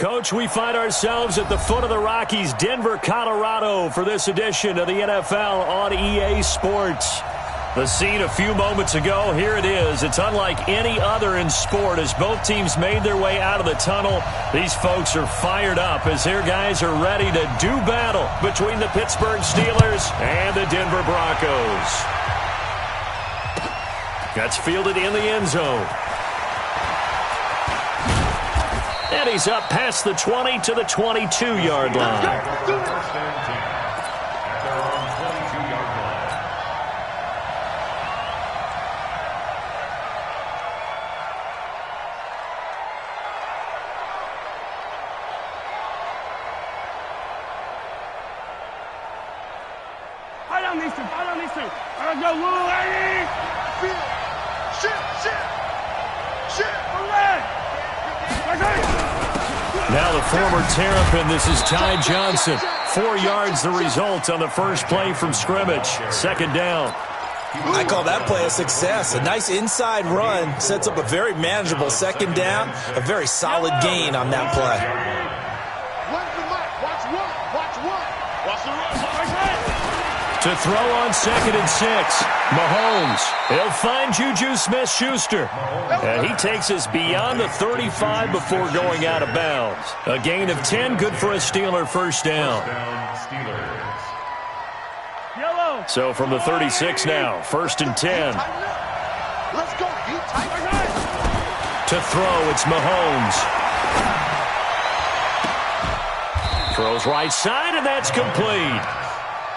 Coach, we find ourselves at the foot of the Rockies, Denver, Colorado, for this edition of the NFL on EA Sports. The scene a few moments ago, here it is. It's unlike any other in sport as both teams made their way out of the tunnel. These folks are fired up as their guys are ready to do battle between the Pittsburgh Steelers and the Denver Broncos. That's fielded in the end zone. And he's up past the 20 to the 22-yard line. Now the former Terrapin, this is Ty Johnson. 4 yards the result on the first play from scrimmage. Second down. I call that play a success. A nice inside run sets up a very manageable second down. A very solid gain on that play. To throw on 2nd and 6, Mahomes. He'll find Juju Smith-Schuster. And he takes us beyond the 35 before going out of bounds. A gain of 10, good for a Steeler first down. So from the 36 now, 1st and 10. To throw, it's Mahomes. Throws right side, and that's complete.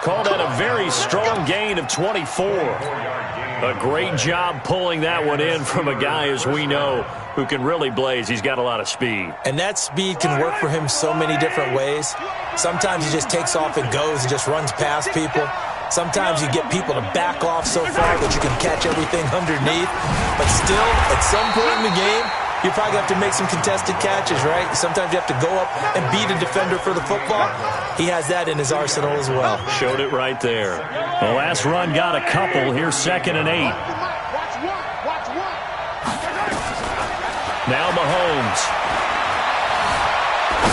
Called out a very strong gain of 24. A great job pulling that one in from a guy, as we know, who can really blaze. He's got a lot of speed. And that speed can work for him so many different ways. Sometimes he just takes off and goes and just runs past people. Sometimes you get people to back off so far that you can catch everything underneath. But still, at some point in the game, you probably have to make some contested catches, right? Sometimes you have to go up and beat a defender for the football. He has that in his arsenal as well. Showed it right there. The last run got a couple. Here's 2nd and 8. Now Mahomes.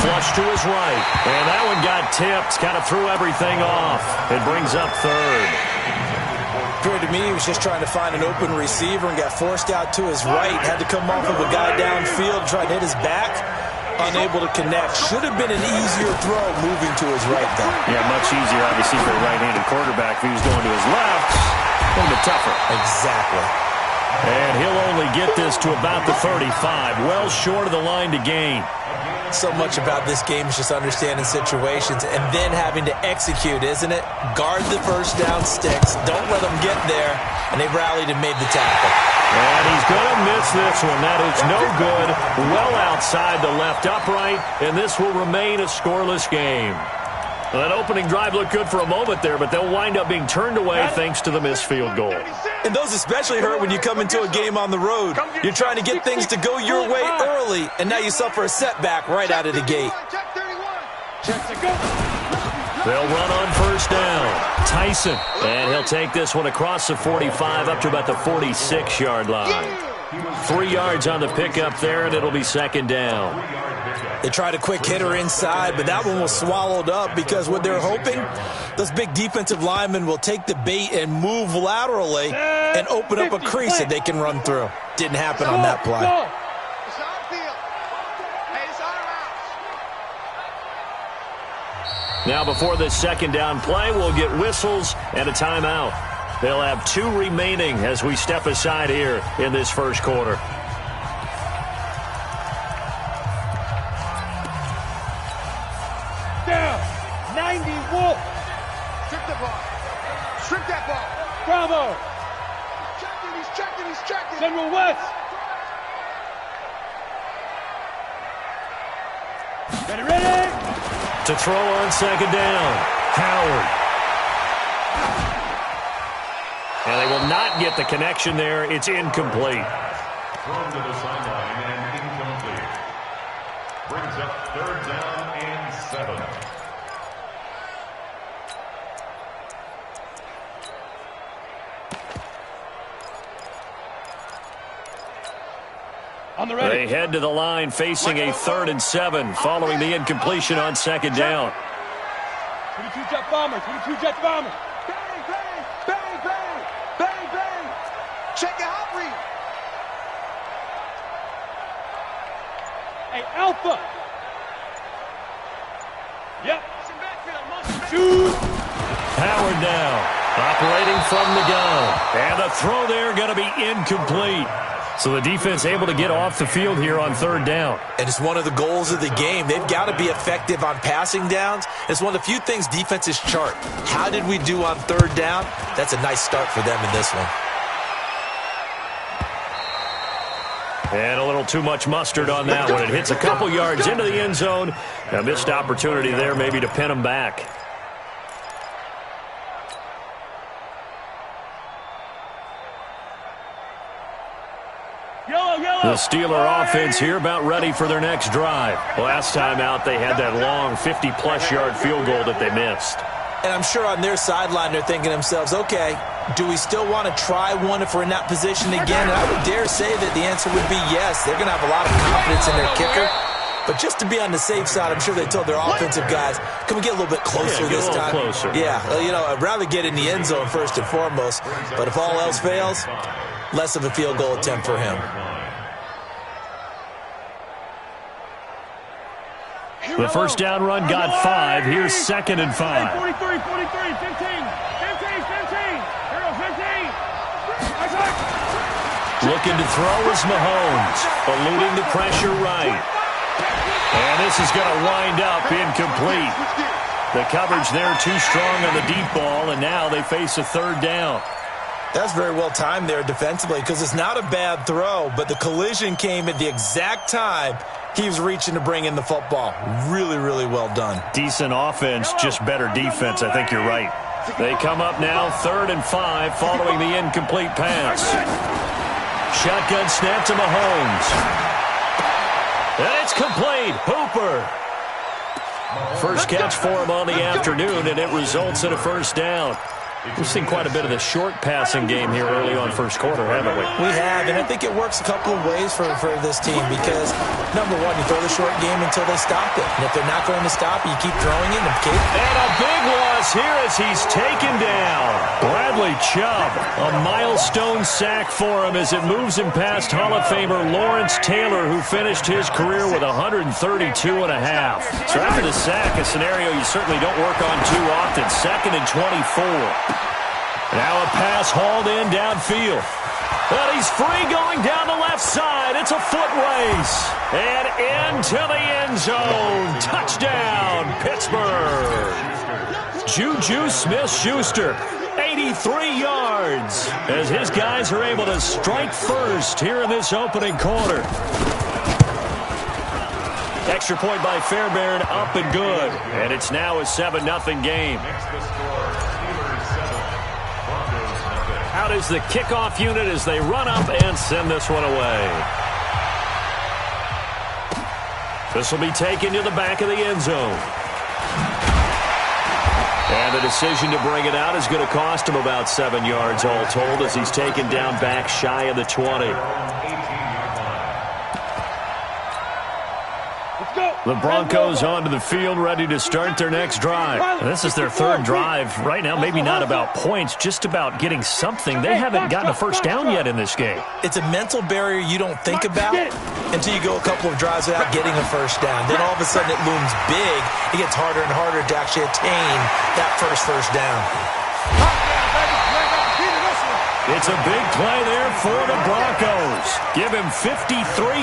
Flush to his right. And that one got tipped. Kind of threw everything off. It brings up 3rd. Appeared to me he was just trying to find an open receiver and got forced out to his right. Had to come off of a guy downfield, try to hit his back. Unable to connect. Should have been an easier throw moving to his right, though. Yeah, much easier, obviously, for a right-handed quarterback. If he was going to his left, a little bit tougher. Exactly. And he'll only get this to about the 35. Well short of the line to gain. So much about this game is just understanding situations and then having to execute, isn't it? Guard the first down sticks. Don't let them get there. And they rallied and made the tackle. And he's going to miss this one. That is no good. Well outside the left upright. And this will remain a scoreless game. Well, that opening drive looked good for a moment there, but they'll wind up being turned away thanks to the missed field goal. And those especially hurt when you come into a game on the road. You're trying to get things to go your way early, and now you suffer a setback right out of the gate. They'll run on first down. Tyson. And he'll take this one across the 45 up to about the 46-yard line. 3 yards on the pickup there, and it'll be 2nd down. They tried a quick hitter inside, but that one was swallowed up because what they're hoping, those big defensive linemen will take the bait and move laterally and open up a crease that they can run through. Didn't happen on that play. Now before this 2nd down play, we'll get whistles and a timeout. They'll have 2 remaining as we step aside here in this first quarter. Strip that ball. Bravo. He's checking. General West. Ready. To throw on 2nd down. Howard. And they will not get the connection there. It's incomplete. Thrown to the sideline and incomplete. Brings up 3rd down and 7. They head to the line facing a 3rd and 7 following the incompletion on 2nd down. 22 jet bombers, 22 jet bombers. Bang, bang, bang, bang, bang, bang. Check your hot read. Hey, Alpha. Yep. Shoot. Howard now, operating from the gun. And the throw there going to be incomplete. So the defense able to get off the field here on 3rd down. And it's one of the goals of the game. They've got to be effective on passing downs. It's one of the few things defenses chart. How did we do on 3rd down? That's a nice start for them in this one. And a little too much mustard on that one. It hits a couple yards into the end zone. A missed opportunity there maybe to pin them back. The Steeler offense here about ready for their next drive. Last time out, they had that long 50-plus yard field goal that they missed. And I'm sure on their sideline they're thinking to themselves, okay, do we still want to try one if we're in that position again? And I would dare say that the answer would be yes. They're going to have a lot of confidence in their kicker. But just to be on the safe side, I'm sure they told their offensive guys, can we get a little bit closer this time? Closer. Yeah, I'd rather get in the end zone first and foremost. But if all else fails, less of a field goal attempt for him. The first down run got 5. Here's 2nd and 5. 43, 43, 15, 15, 15. Hero 15. Looking to throw is Mahomes, eluding the pressure right. And this is going to wind up incomplete. The coverage there too strong on the deep ball, and now they face a 3rd down. That's very well timed there defensively because it's not a bad throw, but the collision came at the exact time he was reaching to bring in the football. Really, really well done. Decent offense, just better defense. I think you're right. They come up now 3rd and 5 following the incomplete pass. Shotgun snap to Mahomes. And it's complete. Hooper. First catch for him on the afternoon, and it results in a 1st down. We've seen quite a bit of the short passing game here early on first quarter, haven't we? We have, and I think it works a couple of ways for this team because, number one, you throw the short game until they stop it. And if they're not going to stop it, you keep throwing it. And a big loss here as he's taken down. Bradley Chubb, a milestone sack for him as it moves him past Hall of Famer Lawrence Taylor, who finished his career with 132.5. So after the sack, a scenario you certainly don't work on too often. 2nd and 24. Now a pass hauled in downfield. But he's free going down the left side. It's a foot race. And into the end zone. Touchdown, Pittsburgh. Juju Smith-Schuster, 83 yards, as his guys are able to strike first here in this opening quarter. Extra point by Fairbairn, up and good. And it's now a 7-0 game. Out is the kickoff unit as they run up and send this one away. This will be taken to the back of the end zone. And the decision to bring it out is going to cost him about 7 yards all told as he's taken down back shy of the 20. The Broncos onto the field, ready to start their next drive. And this is their 3rd drive. Right now, maybe not about points, just about getting something. They haven't gotten a first down yet in this game. It's a mental barrier you don't think about until you go a couple of drives without getting a first down. Then all of a sudden it looms big. It gets harder and harder to actually attain that first down. It's a big play there for the Broncos. Give him 53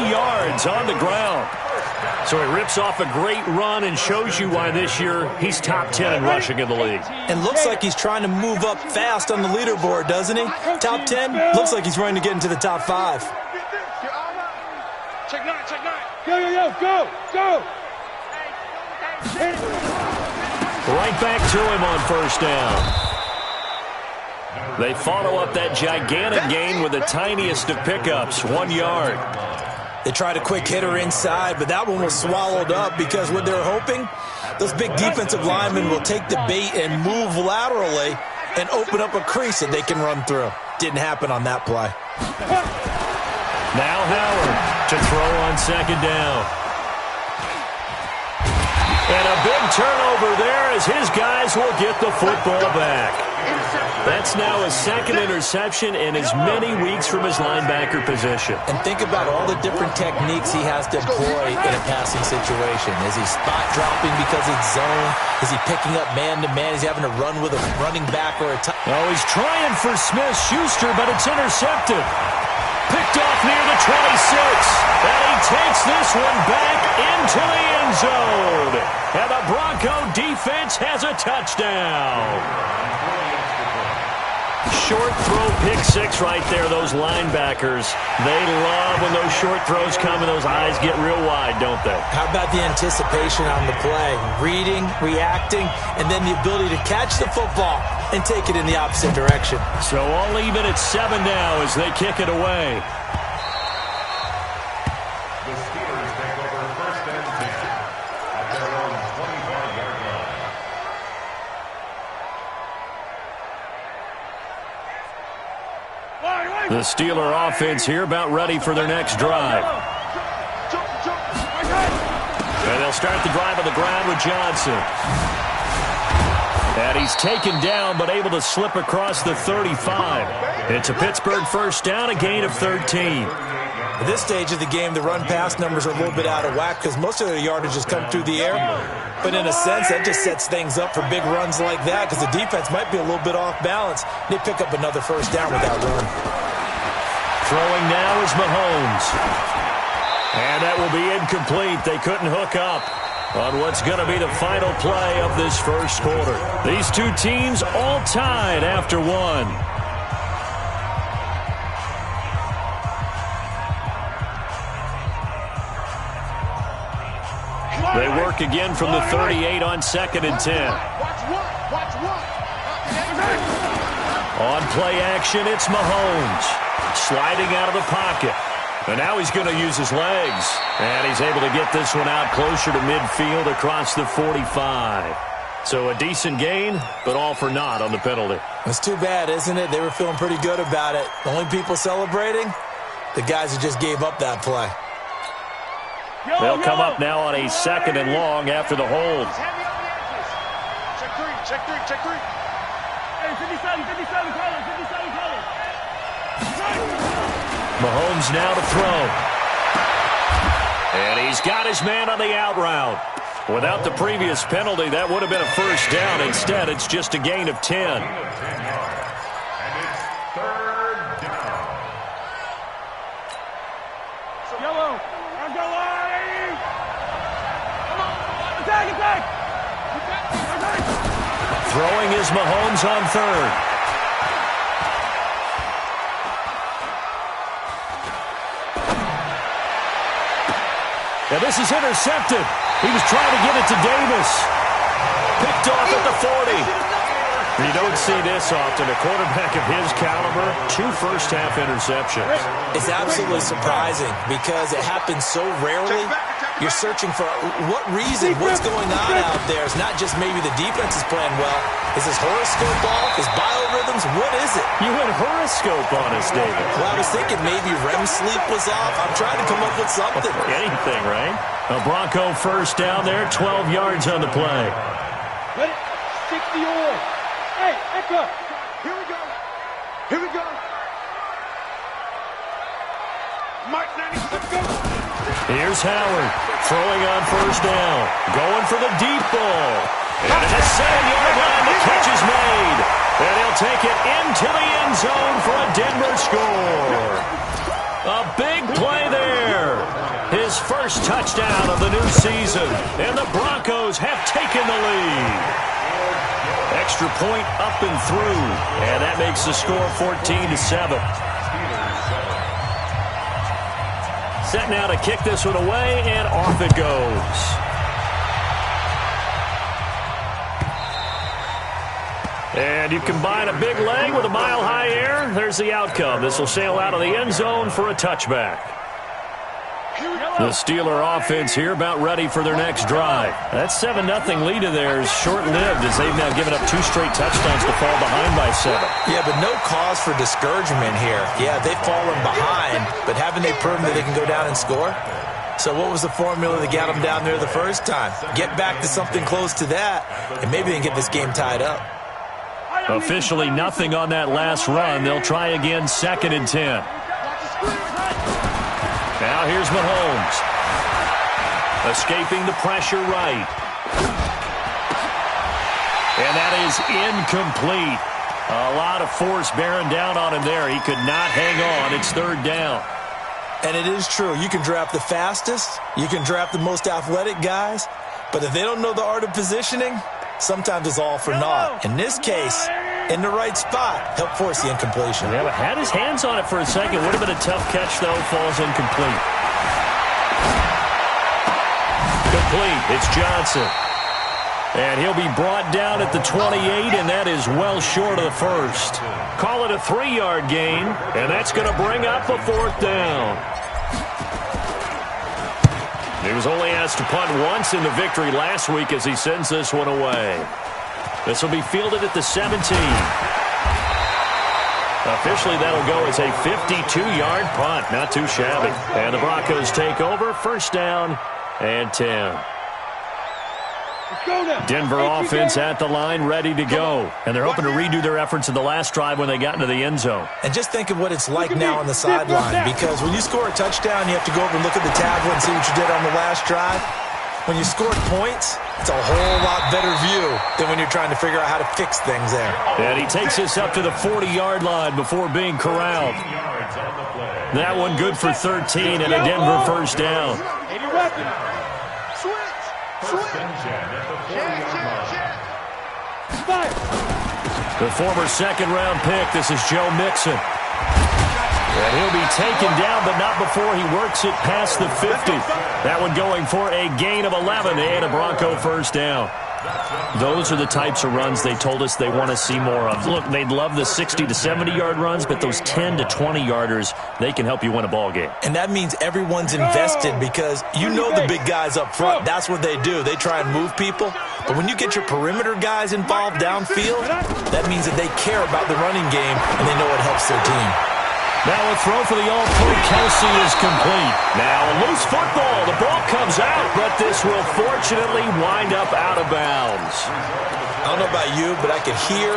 yards on the ground. So he rips off a great run and shows you why this year he's top 10 in rushing in the league. And looks like he's trying to move up fast on the leaderboard, doesn't he? Top 10, looks like he's trying to get into the top 5. Check 9, check 9. Go. Right back to him on first down. They follow up that gigantic gain with the tiniest of pickups, 1 yard. They tried a quick hitter inside, but that one was swallowed up because what they're hoping, those big defensive linemen will take the bait and move laterally and open up a crease that they can run through. Didn't happen on that play. Now Howard. To throw on second down. And a big turnover there as his guys will get the football back. That's now his second interception in as many weeks from his linebacker position. And think about all the different techniques he has to employ in a passing situation. Is he spot dropping because it's zone? Is he picking up man-to-man? Is he having to run with a running back or a tight? Oh, he's trying for Smith-Schuster, but it's intercepted. Picked off near the 26. And he takes this one back into the end zone. And the Bronco defense has a touchdown. Short throw, pick six right there. Those linebackers, they love when those short throws come and those eyes get real wide, don't they? How about the anticipation on the play? Reading, reacting, and then the ability to catch the football and take it in the opposite direction. So all even at 7 now as they kick it away. The Steelers take over first and 10 at their own 25-yard line. The Steeler offense here about ready for their next drive. And they'll start the drive on the ground with Johnson. And he's taken down but able to slip across the 35. It's a Pittsburgh first down, a gain of 13. At this stage of the game, the run-pass numbers are a little bit out of whack because most of their yardage has come through the air. But in a sense, that just sets things up for big runs like that because the defense might be a little bit off balance. They pick up another first down with that run. Throwing now is Mahomes. And that will be incomplete. They couldn't hook up on what's going to be the final play of this first quarter. These two teams all tied after one. They work again from the 38 on second and 10. On play action, it's Mahomes. Sliding out of the pocket. And now he's going to use his legs. And he's able to get this one out closer to midfield across the 45. So a decent gain, but all for naught on the penalty. It's too bad, isn't it? They were feeling pretty good about it. The only people celebrating, the guys who just gave up that play. They'll come up now on a second and long after the hold. Check three, check three, check three. Hey, 57, Colin, 57, Colin. Mahomes now to throw. And he's got his man on the out route. Without the previous penalty, that would have been a first down. Instead, it's just a gain of 10. And it's third down. Yellow, I'm going. Come on, attack. Throwing is Mahomes on third. And this is intercepted. He was trying to get it to Davis. Picked off at the 40. You don't see this often. A quarterback of his caliber, 2 first-half interceptions. It's absolutely surprising because it happens so rarely. You're searching for what reason, what's going on out there. It's not just maybe the defense is playing well. Is his horoscope off? His biorhythms? What is it? You went horoscope on us, David. Well, I was thinking maybe REM sleep was off. I'm trying to come up with something. Anything, right? A Bronco first down there, 12 yards on the play. Ready? 60 all. Hey, Echo. Here we go. Here we go. Mike 90, let's go. Here's Howard, throwing on first down, going for the deep ball. And at the 7-yard line, the catch is made. And he'll take it into the end zone for a Denver score. A big play there. His first touchdown of the new season. And the Broncos have taken the lead. Extra point up and through. And that makes the score 14-7. Set now to kick this one away, and off it goes. And you combine a big leg with a mile-high air, there's the outcome. This will sail out of the end zone for a touchback. The Steeler offense here about ready for their next drive. That 7-0 lead of theirs short-lived as they've now given up 2 straight touchdowns to fall behind by 7. Yeah, but no cause for discouragement here. Yeah, they've fallen behind, but haven't they proven that they can go down and score? So what was the formula that got them down there the first time? Get back to something close to that, and maybe they can get this game tied up. Officially nothing on that last run. They'll try again, 2nd and 10. Now here's Mahomes. Escaping the pressure right. And that is incomplete. A lot of force bearing down on him there. He could not hang on. It's 3rd down. And it is true. You can draft the fastest. You can draft the most athletic guys. But if they don't know the art of positioning, sometimes it's all for naught. In this case, in the right spot, help force the incompletion. Yeah, but had his hands on it for a second. Would have been a tough catch, though. Falls incomplete. Complete. It's Johnson. And he'll be brought down at the 28, and that is well short of the first. Call it a 3-yard gain, and that's going to bring up a 4th down. He was only asked to punt once in the victory last week as he sends this one away. This will be fielded at the 17. Officially, that'll go as a 52-yard punt. Not too shabby. And the Broncos take over. 1st down and 10. Denver offense at the line, ready to go. And they're hoping to redo their efforts in the last drive when they got into the end zone. And just think of what it's like now on the sideline, because when you score a touchdown, you have to go over and look at the tablet and see what you did on the last drive. When you scored points, it's a whole lot better view than when you're trying to figure out how to fix things there. And he takes us up to the 40-yard line before being corralled. That one good for 13 and a Denver 1st down. The former 2nd-round pick, this is Joe Mixon. And he'll be taken down, but not before he works it past the 50. That one going for a gain of 11 and a Bronco 1st down. Those are the types of runs they told us they want to see more of. Look, they'd love the 60 to 70-yard runs, but those 10 to 20-yarders, they can help you win a ball game. And that means everyone's invested because you know the big guys up front. That's what they do. They try and move people. But when you get your perimeter guys involved downfield, that means that they care about the running game and they know it helps their team. Now a throw for the all-pro Kelsey is complete. Now a loose football. The ball comes out, but this will fortunately wind up out of bounds. I don't know about you, but I could hear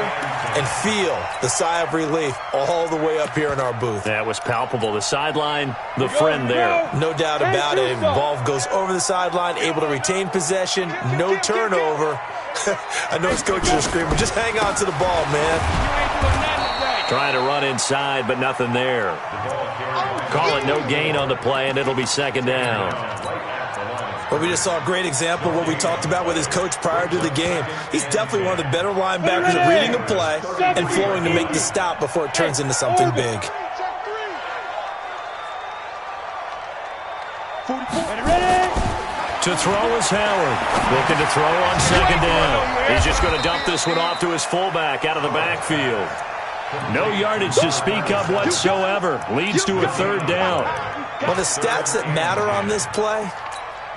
and feel the sigh of relief all the way up here in our booth. That was palpable. The sideline, the friend there. No doubt about it. Ball goes over the sideline, able to retain possession, no turnover. I know his coaches are screaming, just hang on to the ball, man. Trying to run inside, but nothing there. Call it no gain on the play, and it'll be 2nd down. Well, we just saw a great example of what we talked about with his coach prior to the game. He's definitely one of the better linebackers at reading a play and flowing to make the stop before it turns into something big. To throw is Howard. Looking to throw on 2nd down. He's just going to dump this one off to his fullback out of the backfield. No yardage to speak of whatsoever. Leads to a 3rd down. Well, the stats that matter on this play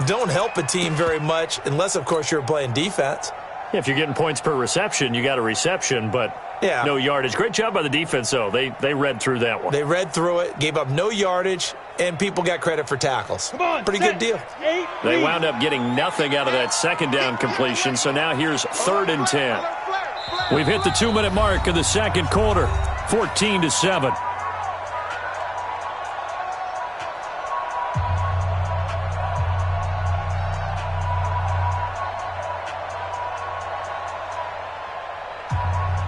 don't help a team very much unless, of course, you're playing defense. If you're getting points per reception, you got a reception, but no yardage. Great job by the defense, though. They read through that one. They read through it, gave up no yardage, and people got credit for tackles. Pretty good deal. They wound up getting nothing out of that 2nd down completion, so now here's 3rd and 10. We've hit the 2-minute mark of the 2nd quarter, 14-7.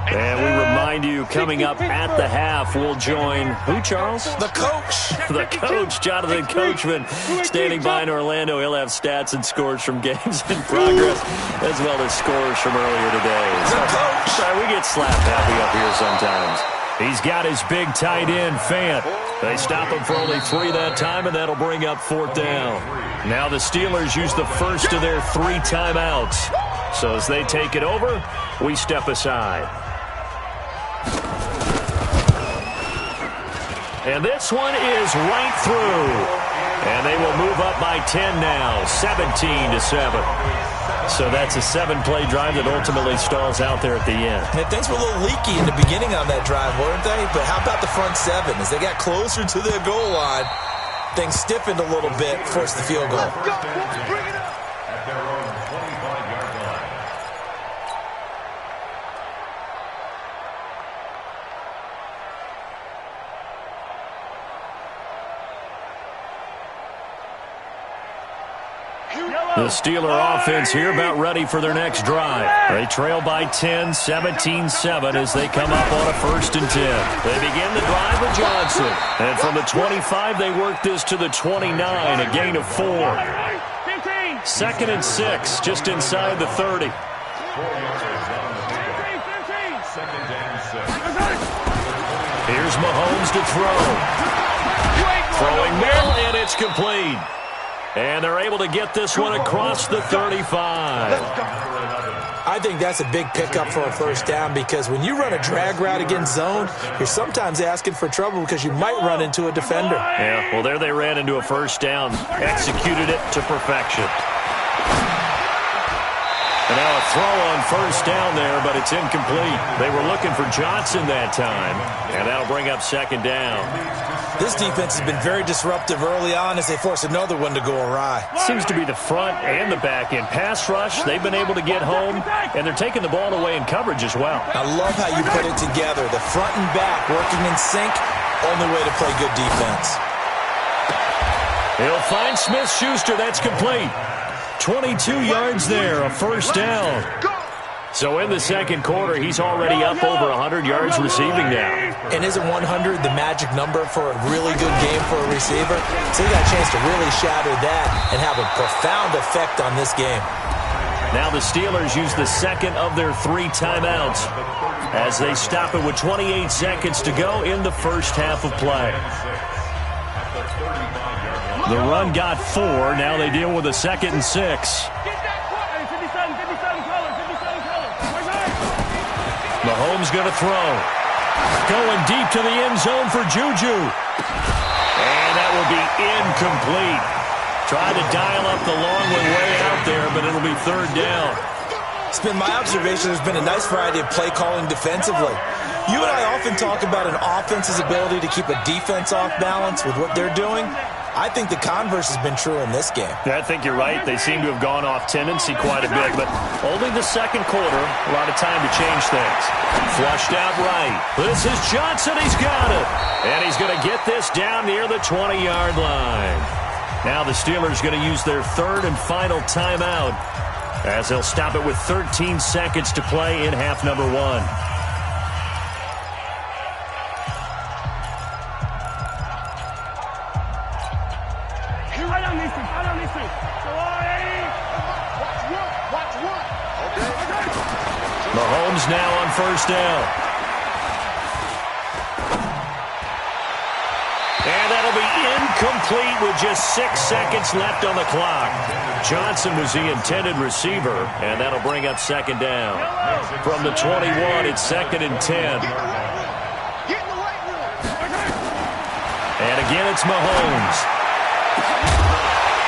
And we remind you, coming up at the half, we'll join who, Charles? The coach. The coach, Jonathan Coachman, standing by in Orlando. He'll have stats and scores from games in progress, as well as scores from earlier today. The coach. Sorry, we get slap happy up here sometimes. He's got his big tight end, Fant. They stop him for only 3 that time, and that'll bring up 4th down. Now the Steelers use the first of their 3 timeouts. So as they take it over, we step aside. And this one is right through. And they will move up by 10 now, 17-7. So that's a 7-play drive that ultimately stalls out there at the end. And things were a little leaky in the beginning on that drive, weren't they? But how about the front seven? As they got closer to their goal line, things stiffened a little bit, forced the field goal. Let's go, boys, bring it up. At their own 25-yard line. The Steeler offense here about ready for their next drive. They trail by 10, 17-7 as they come up on a 1st and 10. They begin the drive with Johnson. And from the 25, they work this to the 29, a gain of 4. 2nd and 6, just inside the 30. 4 yards on the field. 2nd and 6. Here's Mahomes to throw. Throwing middle, and it's complete. And they're able to get this one across the 35. I think that's a big pickup for a 1st down because when you run a drag route against zone, you're sometimes asking for trouble because you might run into a defender. Yeah, well, there they ran into a 1st down, executed it to perfection. And now a throw on 1st down there, but it's incomplete. They were looking for Johnson that time, and that'll bring up 2nd down. This defense has been very disruptive early on as they force another one to go awry. Seems to be the front and the back end. Pass rush, they've been able to get home, and they're taking the ball away in coverage as well. I love how you put it together. The front and back working in sync, only way to play good defense. He'll find Smith-Schuster. That's complete. 22 yards there, a 1st down. So in the 2nd quarter, he's already up over 100 yards receiving now. And isn't 100 the magic number for a really good game for a receiver? So he got a chance to really shatter that and have a profound effect on this game. Now the Steelers use the 2nd of their 3 timeouts as they stop it with 28 seconds to go in the 1st half of play. The run got 4. Now they deal with a 2nd and 6. Mahomes going to throw. Going deep to the end zone for Juju. And that will be incomplete. Tried to dial up the long one way out there, but it'll be 3rd down. It's been my observation there's been a nice variety of play calling defensively. You and I often talk about an offense's ability to keep a defense off balance with what they're doing. I think the converse has been true in this game. I think you're right. They seem to have gone off tendency quite a bit, but only the 2nd quarter, a lot of time to change things. Flushed out right. This is Johnson. He's got it. And he's going to get this down near the 20-yard line. Now the Steelers going to use their 3rd and final timeout as they'll stop it with 13 seconds to play in half number 1. Mahomes now on 1st down. And that'll be incomplete with just 6 seconds left on the clock. Johnson was the intended receiver, and that'll bring up 2nd down. From the 21, it's 2nd and 10. And again, it's Mahomes.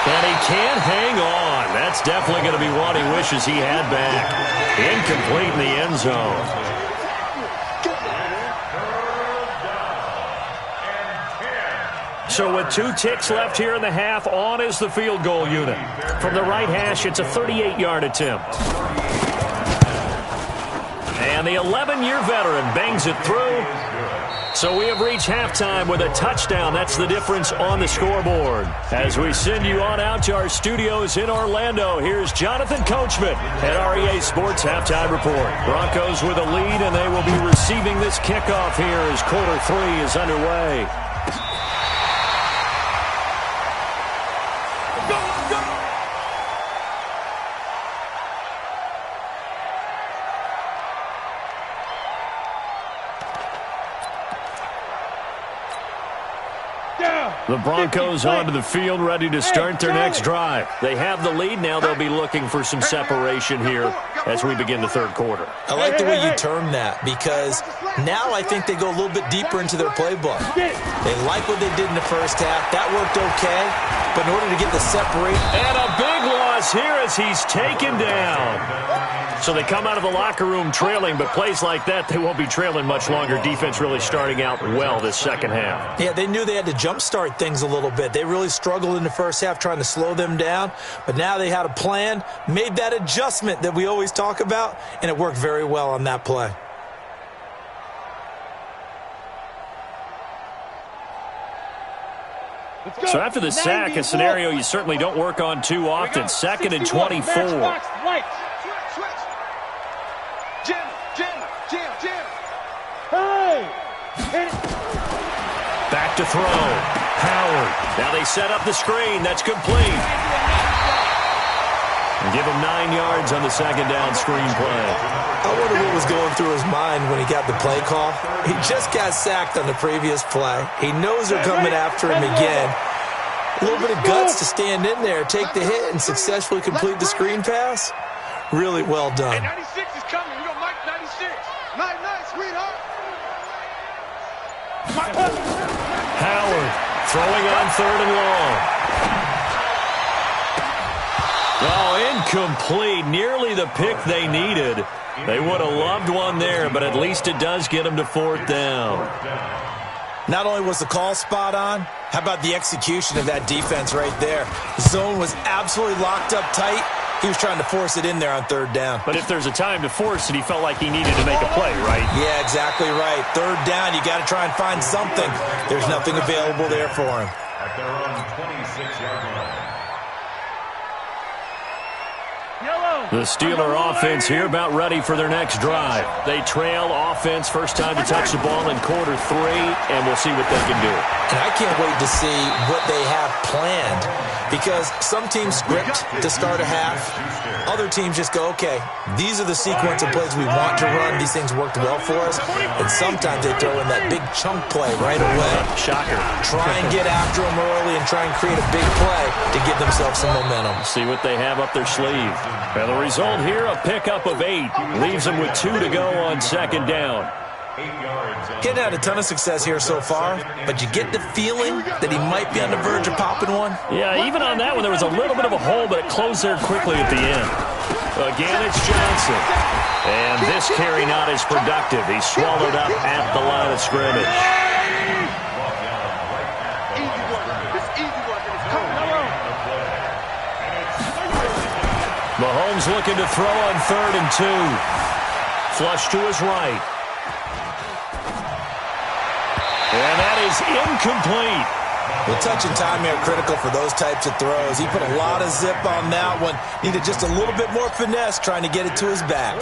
And he can't hang on. That's definitely going to be one he wishes he had back. Incomplete in the end zone. So with 2 ticks left here in the half, on is the field goal unit. From the right hash, it's a 38-yard attempt. And the 11-year veteran bangs it through. So we have reached halftime with a touchdown. That's the difference on the scoreboard. As we send you on out to our studios in Orlando, here's Jonathan Coachman at REA Sports Halftime Report. Broncos with a lead, and they will be receiving this kickoff here as quarter 3 is underway. The Broncos onto the field, ready to start their next drive. They have the lead. Now they'll be looking for some separation here as we begin the third quarter. I like the way you term that, because now I think they go a little bit deeper into their playbook. They like what they did in the first half. That worked okay, but in order to get the separation... And a big loss here as he's taken down. So they come out of the locker room trailing, but plays like that, they won't be trailing much longer. Defense really starting out well this second half. Yeah, they knew they had to jumpstart things a little bit. They really struggled in the first half trying to slow them down, but now they had a plan, made that adjustment that we always talk about, and it worked very well on that play. So after the sack, a scenario you certainly don't work on too often. 2nd and 24. Back to throw. Howard. Now they set up the screen. That's complete. And give him 9 yards on the second down screen play. I wonder what was going through his mind when he got the play call. He just got sacked on the previous play. He knows they're coming after him again. A little bit of guts to stand in there, take the hit, and successfully complete the screen pass. Really well done. 96 is coming. We got Mike 96. Night, sweetheart. Howard throwing on 3rd and long. Oh, incomplete. Nearly the pick they needed. They would have loved one there, but at least it does get them to 4th down. Not only was the call spot on, how about the execution of that defense right there? The zone was absolutely locked up tight. He was trying to force it in there on 3rd down. But if there's a time to force it, he felt like he needed to make a play, right? Yeah, exactly right. 3rd down, you got to try and find something. There's nothing available there for him. At their own 26-yard line. The Steeler offense here about ready for their next drive. They trail offense, first time to touch the ball in quarter 3, and we'll see what they can do. And I can't wait to see what they have planned, because some teams script to start a half. Other teams just go, okay, these are the sequence of plays we want to run. These things worked well for us. And sometimes they throw in that big chunk play right away. Shocker. Try and get after them early and try and create a big play to give themselves some momentum. See what they have up their sleeve. And the result here, a pickup of 8. Leaves them with 2 to go on 2nd down. Getting had a ton of success here so far, but you get the feeling that he might be on the verge of popping one. Yeah, even on that one, there was a little bit of a hole, but it closed there quickly at the end. Again, it's Johnson. And this carry not as productive. He's swallowed up at the line of scrimmage. Mahomes looking to throw on 3rd and 2. Flush to his right. And that is incomplete. Well, touch and timing are critical for those types of throws. He put a lot of zip on that one. Needed just a little bit more finesse trying to get it to his back.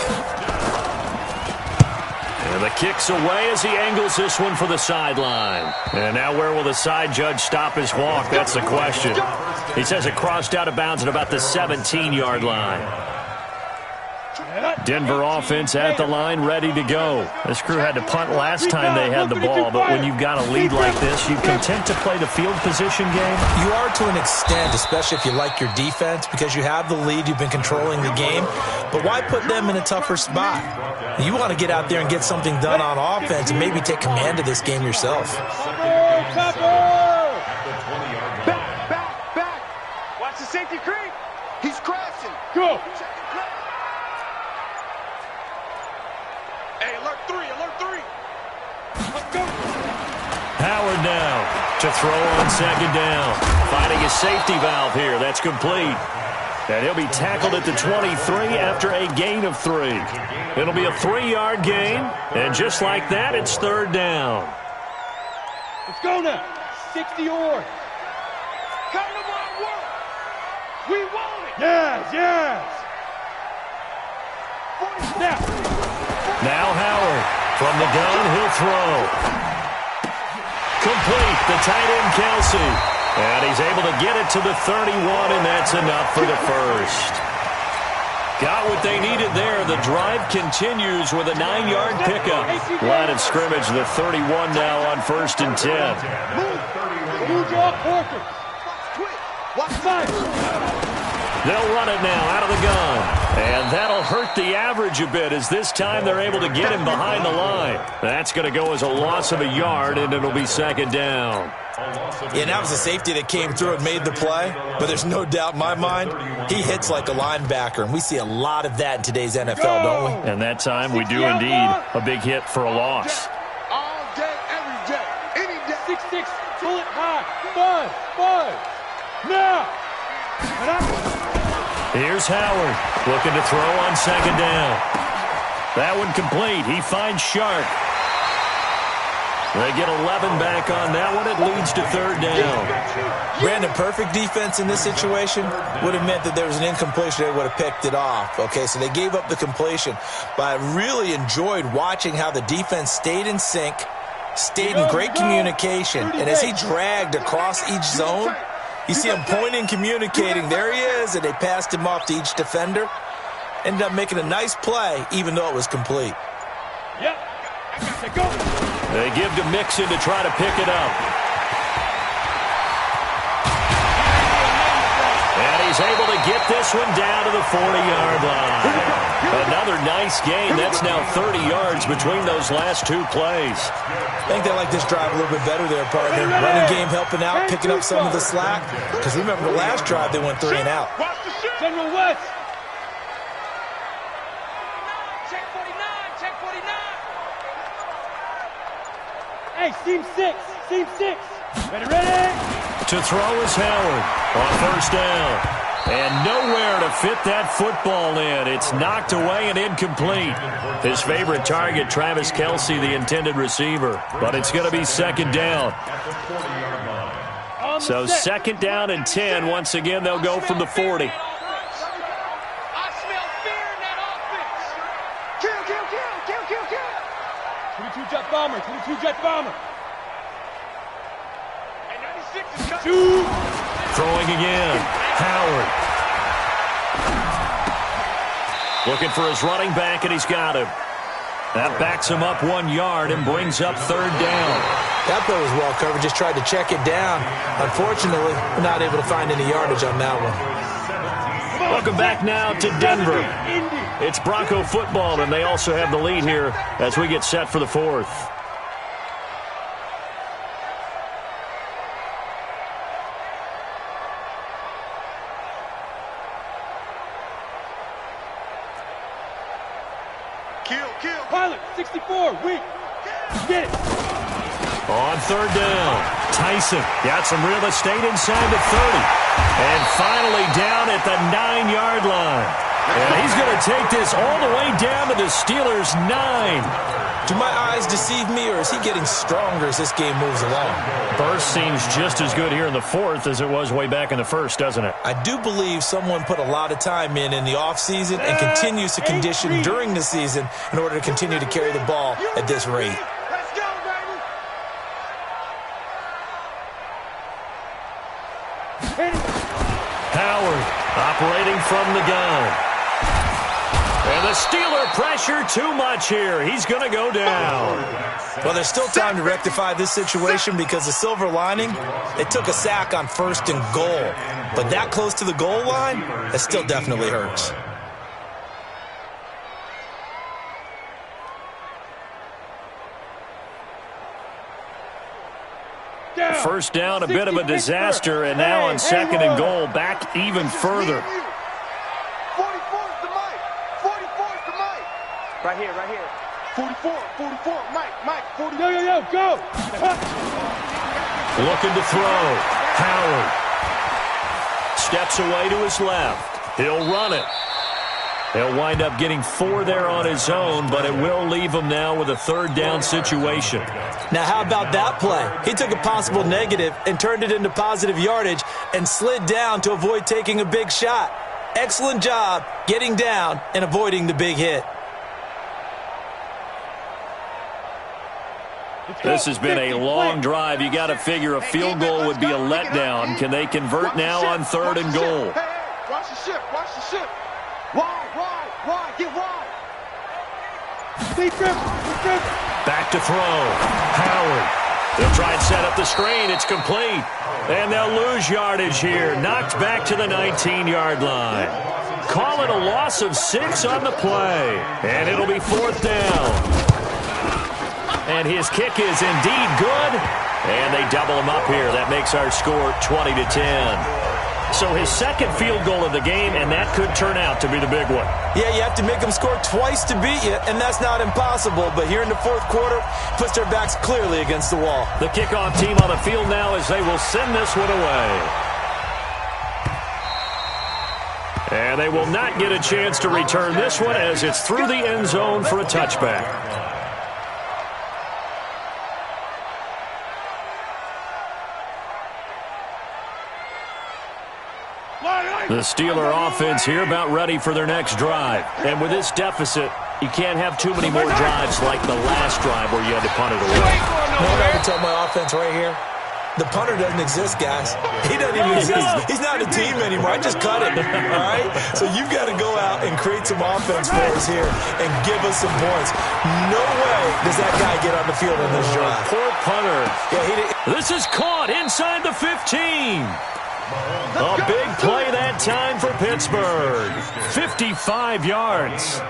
And the kick's away as he angles this one for the sideline. And now where will the side judge stop his walk? That's the question. He says it crossed out of bounds at about the 17-yard line. Denver offense at the line, ready to go. This crew had to punt last time they had the ball, but when you've got a lead like this, you content to play the field position game? You are to an extent, especially if you like your defense, because you have the lead, you've been controlling the game. But why put them in a tougher spot? You want to get out there and get something done on offense and maybe take command of this game yourself. Back. Watch the safety creep. He's crashing. Go. Hey, alert 3. Let's go. Howard now to throw on 2nd down. Finding a safety valve here. That's complete. And he'll be tackled at the 23 after a gain of 3. It'll be a 3-yard gain. And just like that, it's 3rd down. Let's go now. 60 yards. Come to my work. We want it. Yes. Now Howard from the gun, he'll throw. Complete, the tight end Kelsey. And he's able to get it to the 31, and that's enough for the first. Got what they needed there. The drive continues with a 9-yard pickup. Line of scrimmage, the 31 now on 1st and 10. Huge all quarters. Watch fire. They'll run it now out of the gun. And that'll hurt the average a bit as this time they're able to get him behind the line. That's going to go as a loss of a yard, and it'll be second down. Yeah, that was a safety that came through and made the play, but there's no doubt in my mind he hits like a linebacker, and we see a lot of that in today's NFL, don't we? And that time we do indeed a big hit for a loss. All day, every day, any day. 6-6, pull it high. 5. Now. Here's Howard looking to throw on second down. That one complete. He finds Sharp. They get 11 back on that one. It leads to third down. Brandon, perfect defense in this situation would have meant that there was an incompletion. They would have picked it off. Okay, so they gave up the completion. But I really enjoyed watching how the defense stayed in sync, stayed in great communication. And as he dragged across each zone, you see him pointing, communicating. There he is, and they passed him off to each defender. Ended up making a nice play, even though it was complete. Yep. Go. They give to Mixon to try to pick it up. And he's able to get this one down to the 40-yard line. Another nice gain. That's now 30 yards between those last two plays. I think they like this drive a little bit better there, partner. Running game helping out, picking up some of the slack. Because remember, the last drive they went 3 and out. General West. Check 49, check 49. Hey, seam 6. Ready. To throw is Howard on first down. And nowhere to fit that football in. It's knocked away and incomplete. His favorite target, Travis Kelce, the intended receiver. But it's going to be second down. So second down and 10. Once again, they'll go from the 40. I smell fear in that offense. Kill. 22 jet bomber. Hey, 96 is coming. Two. Throwing again. Howard. Looking for his running back, and he's got him. That backs him up 1 yard and brings up third down. That play was well covered. Just tried to check it down. Unfortunately, we're not able to find any yardage on that one. Welcome back now to Denver. It's Bronco football, and they also have the lead here as we get set for the fourth. Kill. Pilot, 64, weak. Get it. On third down, Tyson got some real estate inside the 30. And finally down at the 9-yard line. And he's going to take this all the way down to the Steelers' 9. Do my eyes deceive me, or is he getting stronger as this game moves along? Burst seems just as good here in the fourth as it was way back in the first, doesn't it? I do believe someone put a lot of time in the offseason and continues to condition during the season in order to continue to carry the ball at this rate. Let's go, baby. Howard operating from the gun. And the Steeler pressure too much here. He's going to go down. Well, there's still time to rectify this situation because the silver lining, they took a sack on 1st and goal. But that close to the goal line, that still definitely hurts. First down, a bit of a disaster, and now on second and goal, back even further. 44's the mic. 44's the mic. Right here. 44, Mike, 40. Yo, go. Looking to throw. Howard steps away to his left. He'll run it. He'll wind up getting 4 there on his own, but it will leave him now with a third down situation. Now, how about that play? He took a possible negative and turned it into positive yardage and slid down to avoid taking a big shot. Excellent job getting down and avoiding the big hit. This has been a long drive. You got to figure a field goal would be a letdown. Can they convert now on third and goal? Watch the ship. Wide, get wide. Back to throw. Howard They'll try and set up the screen. It's complete. And they'll lose yardage here. Knocked back to the 19-yard line. Call it a loss of 6 on the play. And it'll be 4th down. And his kick is indeed good. And they double him up here. That makes our score 20-10. So his second field goal of the game, and that could turn out to be the big one. Yeah, you have to make them score twice to beat you, and that's not impossible. But here in the fourth quarter, puts their backs clearly against the wall. The kickoff team on the field now as they will send this one away. And they will not get a chance to return this one as it's through the end zone for a touchback. The Steeler offense here about ready for their next drive. And with this deficit, you can't have too many more drives like the last drive where you had to punt it away. No, I can tell my offense right here. The punter doesn't exist, guys. He doesn't even exist. He's not a team anymore. I just cut him, all right? So you've got to go out and create some offense for us here and give us some points. No way does that guy get on the field in this drive. Poor punter. Yeah, this is caught inside the 15. A big play that time for Pittsburgh. 55 yards.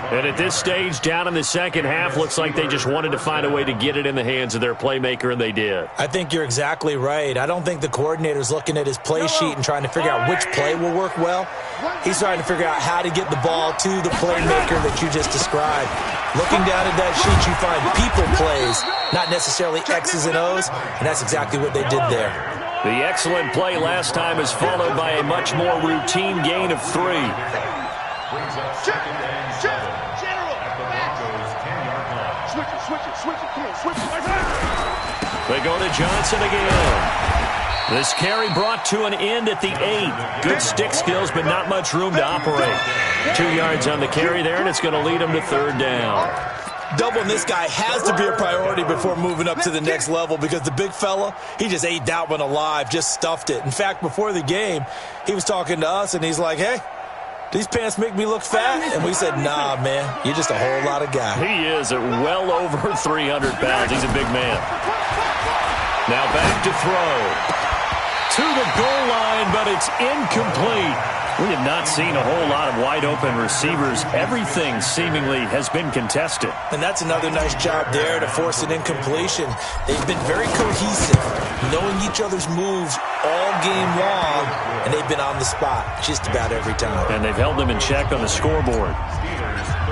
And at this stage, down in the second half, looks like they just wanted to find a way to get it in the hands of their playmaker, and they did. I think you're exactly right. I don't think the coordinator's looking at his play sheet and trying to figure out which play will work well. He's trying to figure out how to get the ball to the playmaker that you just described. Looking down at that sheet, you find people plays, not necessarily X's and O's, and that's exactly what they did there. The excellent play last time is followed by a much more routine gain of 3. Brings up second and 7 at the Broncos' 10-yard line. Switch it, come on, switch it. They go to Johnson again. This carry brought to an end at the 8. Good stick skills, but not much room to operate. 2 yards on the carry there, and it's going to lead them to 3rd down. Doubling this guy has to be a priority before moving up to the next level because the big fella, he just ate that one alive, just stuffed it. In fact, before the game, he was talking to us, and he's like, hey, these pants make me look fat? And we said, nah, man, you're just a whole lot of guy. He is at well over 300 pounds. He's a big man. Now back to throw. To the goal line, but it's incomplete. We have not seen a whole lot of wide-open receivers. Everything seemingly has been contested. And that's another nice job there to force an incompletion. They've been very cohesive, knowing each other's moves all game long, and they've been on the spot just about every time. And they've held them in check on the scoreboard.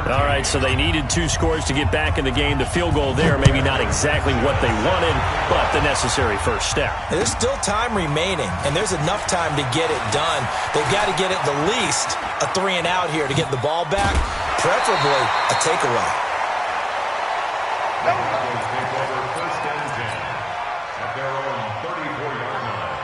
All right, so they needed 2 scores to get back in the game. The field goal there, maybe not exactly what they wanted, but the necessary first step. There's still time remaining, and there's enough time to get it done. They've got to get at the least a 3-and-out here to get the ball back, preferably a takeaway. The Broncos take over 1st and 10 at their own 34-yard line.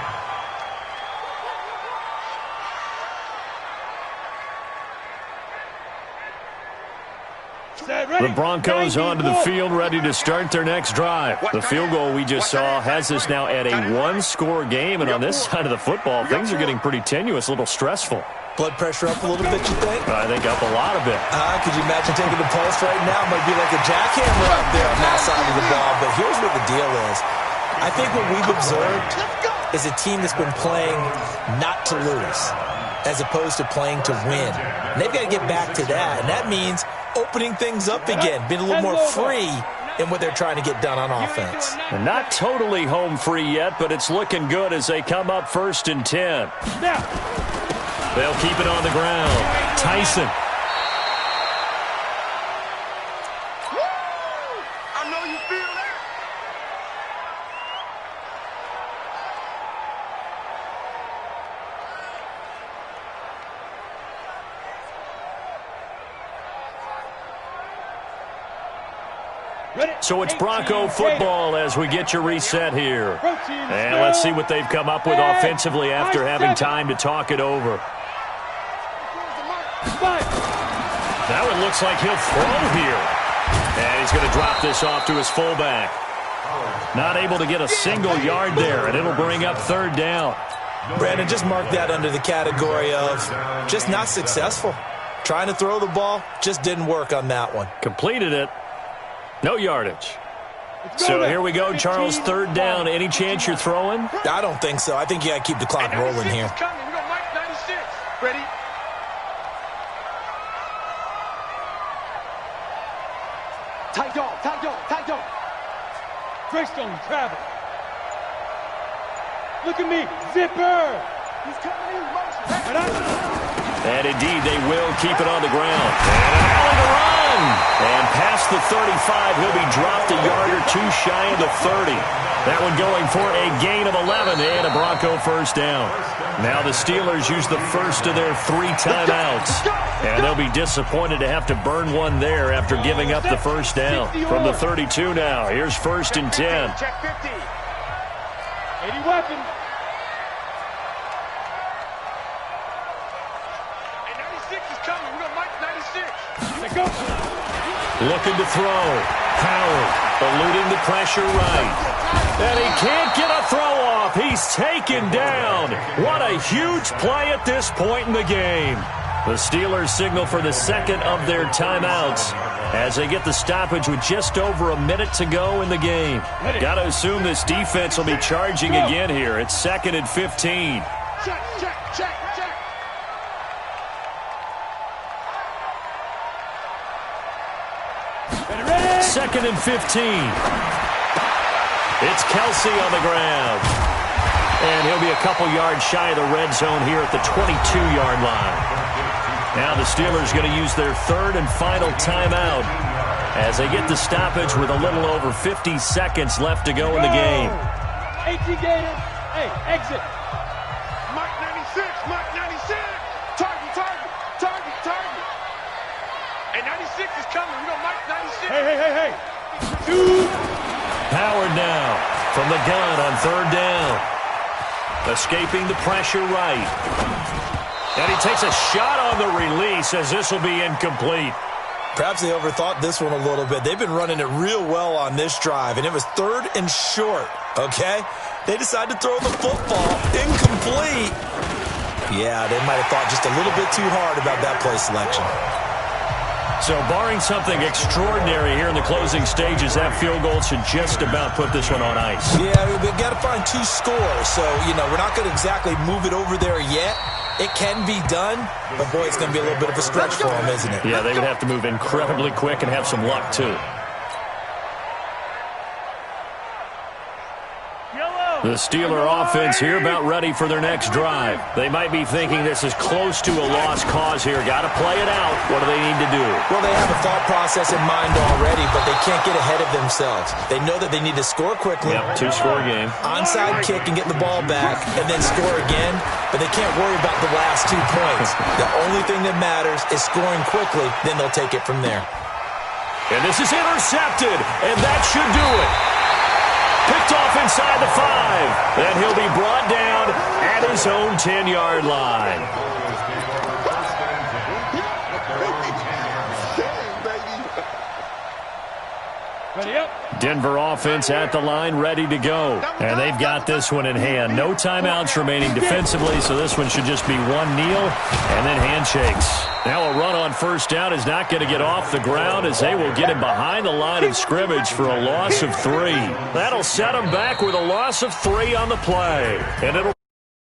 The Broncos onto the field, ready to start their next drive. The field goal we just saw has us now at a 1-score game, and on this side of the football, things are getting pretty tenuous, a little stressful. Blood pressure up a little bit, you think? I think up a lot of it. Could you imagine taking the pulse right now? It might be like a jackhammer out there on that side of the ball, but here's what the deal is. I think what we've observed is a team that's been playing not to lose as opposed to playing to win. And they've got to get back to that, and that means opening things up again, being a little more free in what they're trying to get done on offense. And not totally home free yet, but it's looking good as they come up 1st and 10. They'll keep it on the ground. Tyson. I know you feel that. So it's Bronco football as we get your reset here. And let's see what they've come up with offensively after having time to talk it over. That one looks like he'll throw here. And he's going to drop this off to his fullback. Not able to get a single yard there, and it'll bring up 3rd down. Brandon, just mark that under the category of just not successful. Trying to throw the ball, just didn't work on that one. Completed it. No yardage. So here we go, Charles, third down. Any chance you're throwing? I don't think so. I think you got to keep the clock rolling here. Coming. We got Mike 96. Ready? Tight dog, tight dog, tight dog. Greystone, travel. Look at me, zipper. He's coming in motion. And indeed, they will keep it on the ground. And an alley to run. And past the 35, he'll be dropped a yard or two shy of the 30. That one going for a gain of 11 and a Bronco first down. Now the Steelers use the first of their 3 timeouts. And they'll be disappointed to have to burn one there after giving up the first down. From the 32 now, here's 1st and 10. Check 50. 80 weapons. And 96 is coming. We got Mike 96. Let's go. Looking to throw. Howard eluding the pressure right. And he can't get a throw off. He's taken down. What a huge play at this point in the game. The Steelers signal for the second of their timeouts as they get the stoppage with just over a minute to go in the game. Got to assume this defense will be charging again here. It's 2nd and 15. Check, check, check, check. Ready? 2nd and 15. It's Kelsey on the ground. And he'll be a couple yards shy of the red zone here at the 22-yard line. Now the Steelers going to use their 3rd and final timeout as they get the stoppage with a little over 50 seconds left to go in the game. 18 Gators. Hey, exit. Mike 96, Mike 96. Target, target, target, target. And 96 is coming. We got Mike 96. Hey. 2. Howard now from the gun on 3rd down. Escaping the pressure right. And he takes a shot on the release as this will be incomplete. Perhaps they overthought this one a little bit. They've been running it real well on this drive, and it was 3rd and short, okay? They decided to throw the football. Incomplete. Yeah, they might have thought just a little bit too hard about that play selection. So barring something extraordinary here in the closing stages, that field goal should just about put this one on ice. Yeah, we've got to find 2 scores. So, we're not going to exactly move it over there yet. It can be done, but boy, it's going to be a little bit of a stretch for them, isn't it? Yeah, they would have to move incredibly quick and have some luck, too. The Steeler offense here about ready for their next drive. They might be thinking this is close to a lost cause here. Got to play it out. What do they need to do? Well, they have a thought process in mind already, but they can't get ahead of themselves. They know that they need to score quickly. Yep, 2-score game. Onside kick and get the ball back and then score again, but they can't worry about the last 2 points. The only thing that matters is scoring quickly, then they'll take it from there. And this is intercepted, and that should do it. Picked off inside the 5. Then he'll be brought down at his own 10-yard line. Ready up. Denver offense at the line, ready to go. And they've got this one in hand. No timeouts remaining defensively, so this one should just be one kneel and then handshakes. Now a run on 1st down is not going to get off the ground as they will get him behind the line of scrimmage for a loss of 3. That'll set him back with a loss of 3 on the play. And it'll